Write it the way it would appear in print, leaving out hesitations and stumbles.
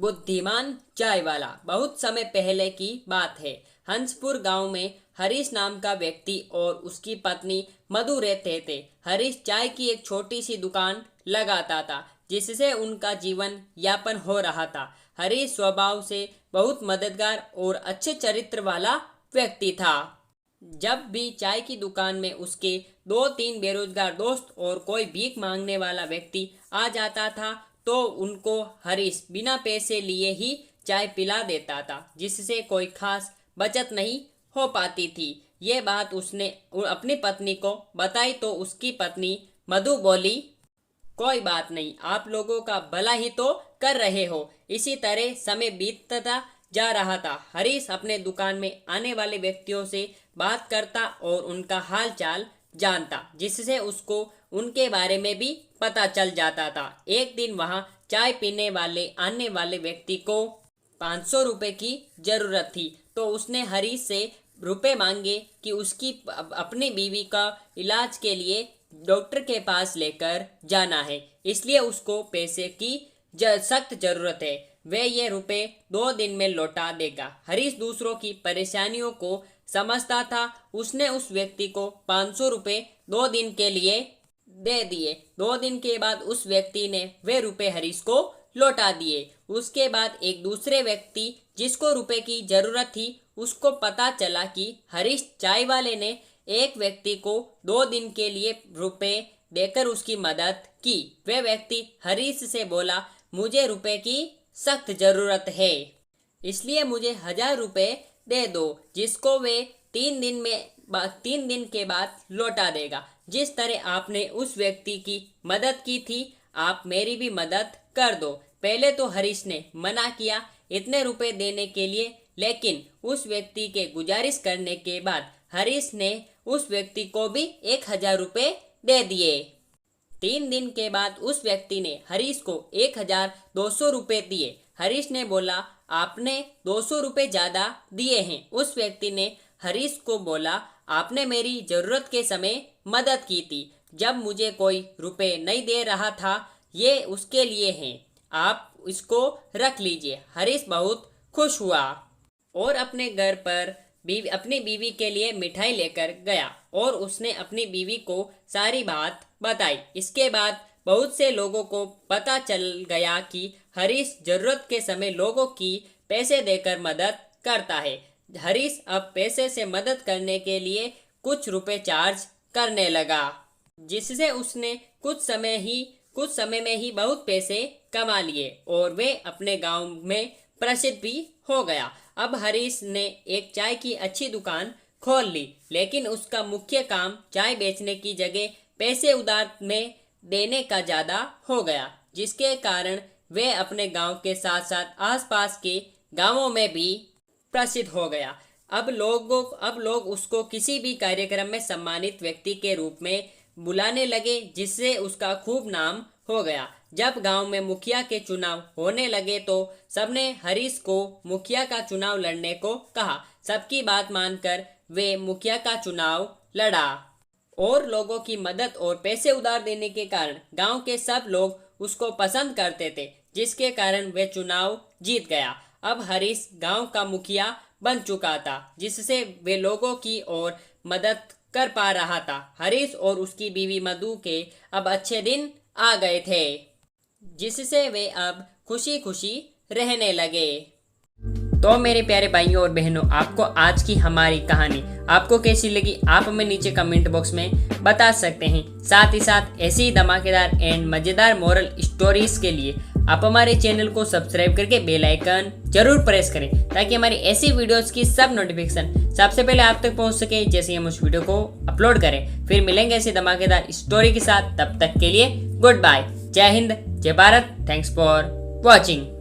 बुद्धिमान चाय वाला। बहुत समय पहले की बात है। हंसपुर गांव में हरीश नाम का व्यक्ति और उसकी पत्नी मधु रहते थे। हरीश चाय की एक छोटी सी दुकान लगाता था जिससे उनका जीवन यापन हो रहा था। हरीश स्वभाव से बहुत मददगार और अच्छे चरित्र वाला व्यक्ति था। जब भी चाय की दुकान में उसके 2-3 बेरोजगार दोस्त और कोई भीख मांगने वाला व्यक्ति आ जाता था तो उनको हरीश बिना पैसे लिए ही चाय पिला देता था, जिससे कोई खास बचत नहीं हो पाती थी। ये बात उसने अपनी पत्नी को बताई तो उसकी पत्नी मधु बोली, कोई बात नहीं, आप लोगों का भला ही तो कर रहे हो। इसी तरह समय बीतता जा रहा था। हरीश अपने दुकान में आने वाले व्यक्तियों से बात करता और उनका हाल चाल जानता, जिससे उसको उनके बारे में भी पता चल जाता था। एक दिन वहां चाय पीने वाले आने वाले व्यक्ति को 500 रुपए की जरूरत थी तो उसने हरीश से रुपए मांगे कि उसकी अपनी बीवी का इलाज के लिए डॉक्टर के पास लेकर जाना है, इसलिए उसको पैसे की सख्त जरूरत है। वे ये रुपए 2 दिन में लौटा देगा। हरीश दूसरों की परेशानियों को समझता था। उसने उस व्यक्ति को 500 रुपए 2 दिन के लिए दे दिए। 2 दिन के बाद उस व्यक्ति ने वे रुपए हरीश को लौटा दिए। उसके बाद एक दूसरे व्यक्ति जिसको रुपए की जरूरत थी, उसको पता चला कि हरीश चाय वाले ने एक व्यक्ति को 2 दिन के लिए रुपए देकर उसकी मदद की। वे व्यक्ति हरीश से बोला, मुझे रुपए की सख्त जरूरत है, इसलिए मुझे 1000 रुपए दे दो, जिसको वे 3 दिन के बाद लौटा देगा। जिस तरह आपने उस व्यक्ति की मदद की थी, आप मेरी भी मदद कर दो। पहले तो हरीश ने मना किया इतने रुपए देने के लिए, लेकिन उस व्यक्ति के गुजारिश करने के बाद हरीश ने उस व्यक्ति को भी 1000 रुपए दे दिए। 3 दिन के बाद उस व्यक्ति ने हरीश को 1200 रुपए दिए। हरीश ने बोला, आपने 200 रुपए ज्यादा दिए हैं। उस व्यक्ति ने हरीश को बोला, आपने मेरी जरूरत के समय मदद की थी, जब मुझे कोई रुपए नहीं दे रहा था, ये उसके लिए हैं, आप इसको रख लीजिए। हरीश बहुत खुश हुआ और अपने घर पर अपनी बीवी के लिए मिठाई लेकर गया और उसने अपनी बीवी को सारी बात बताई। इसके बाद बहुत से लोगों को पता चल गया कि हरीश जरूरत के समय लोगों की पैसे देकर मदद करता है। हरीश अब पैसे से मदद करने के लिए कुछ रुपए चार्ज करने लगा, जिससे उसने कुछ समय में ही बहुत पैसे कमा लिए और वे अपने गांव में प्रसिद्ध भी हो गया। अब हरीश ने एक चाय की अच्छी दुकान खोल ली, लेकिन उसका मुख्य काम चाय बेचने की जगह पैसे उधार में देने का ज्यादा हो गया, जिसके कारण वे अपने गांव के साथ साथ आसपास के गांवों में भी प्रसिद्ध हो गया। अब लोग उसको किसी भी कार्यक्रम में सम्मानित व्यक्ति के रूप में बुलाने लगे, जिससे उसका खूब नाम हो गया। जब गांव में मुखिया के चुनाव होने लगे तो सबने हरीश को मुखिया का चुनाव लड़ने को कहा। सबकी बात मानकर वे मुखिया का चुनाव लड़ा और लोगों की मदद और पैसे उधार देने के कारण गांव के सब लोग उसको पसंद करते थे, जिसके कारण वे चुनाव जीत गया। अब हरीश गांव का मुखिया बन चुका था, जिससे वे लोगों की और मदद कर पा रहा था। हरीश और उसकी बीवी मधु के अब अच्छे दिन आ गए थे, जिससे वे अब खुशी खुशी रहने लगे। तो मेरे प्यारे भाइयों और बहनों, आपको आज की हमारी कहानी आपको कैसी लगी, आप हमें नीचे कमेंट बॉक्स में बता सकते हैं। साथ ही साथ ऐसी धमाकेदार एंड मजेदार मोरल स्टोरीज के लिए आप हमारे चैनल को सब्सक्राइब करके बेल आइकन जरूर प्रेस करें, ताकि हमारी ऐसी वीडियोस की सब नोटिफिकेशन सबसे पहले आप तक पहुंच सके जैसे हम उस वीडियो को अपलोड करें। फिर मिलेंगे ऐसी धमाकेदार स्टोरी के साथ, तब तक के लिए गुड बाय। जय हिंद, जय भारत। Thanks for watching.